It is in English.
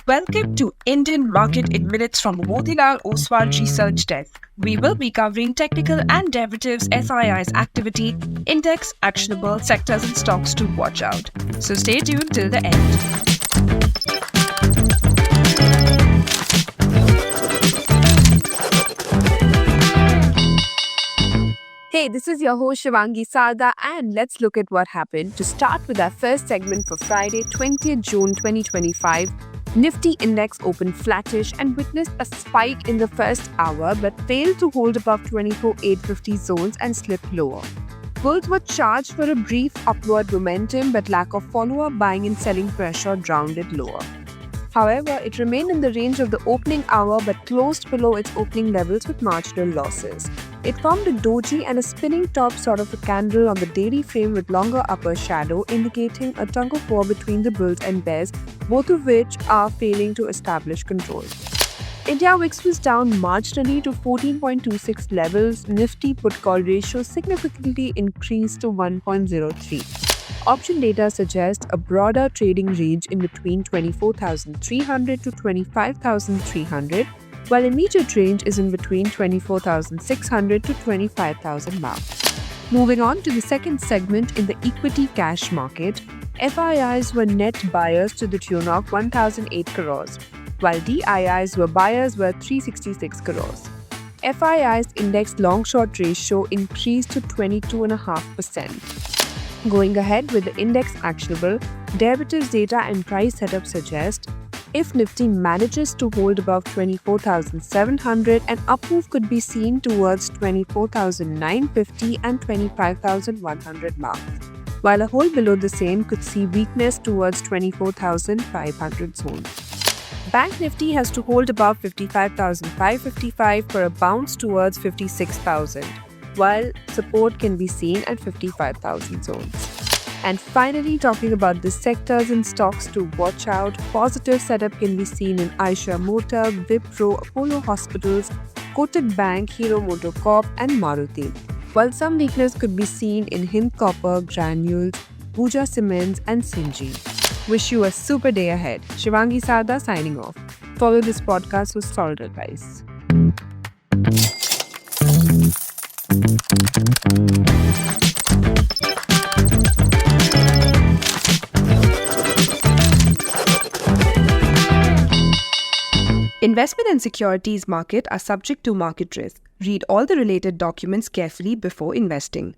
Welcome to Indian Market in Minutes from Motilal Oswal Research Desk. We will be covering technical and derivatives SII's activity, index, actionable sectors and stocks to watch out. So stay tuned till the end. Hey, this is your host Shivangi Sarda, and let's look at what happened. To start with our first segment for Friday, 20th June 2025, Nifty index opened flattish and witnessed a spike in the first hour but failed to hold above 24,850 zones and slipped lower. Bulls were charged for a brief upward momentum, but lack of follow-up buying and selling pressure drowned it lower. However, it remained in the range of the opening hour but closed below its opening levels with marginal losses. It formed a doji and a spinning top sort of a candle on the daily frame with longer upper shadow, indicating a tug of war between the bulls and bears, both of which are failing to establish control. India VIX was down marginally to 14.26 levels. Nifty put-call ratio significantly increased to 1.03. Option data suggests a broader trading range in between 24,300 to 25,300, while immediate range is in between 24,600 to 25,000 marks. Moving on to the second segment in the equity cash market, FIIs were net buyers to the tune of 1,008 crores, while DIIs were buyers worth 366 crores. FII's index long-short ratio increased to 22.5%. Going ahead with the index actionable, derivatives data and price setup suggest if Nifty manages to hold above 24,700, an up move could be seen towards 24,950 and 25,100 marks, while a hold below the same could see weakness towards 24,500 zone. Bank Nifty has to hold above 55,555 for a bounce towards 56,000, while support can be seen at 55,000 zones. And finally, talking about the sectors and stocks to watch out, positive setup can be seen in Eicher Motor, Wipro, Apollo Hospitals, Kotak Bank, Hero MotoCorp and Maruti, while some weakness could be seen in Hind Copper, Granules, Bhuja Cements and Syngene. Wish you a super day ahead. Shivangi Sarda signing off. Follow this podcast for solid advice. Investment and securities market are subject to market risk. Read all the related documents carefully before investing.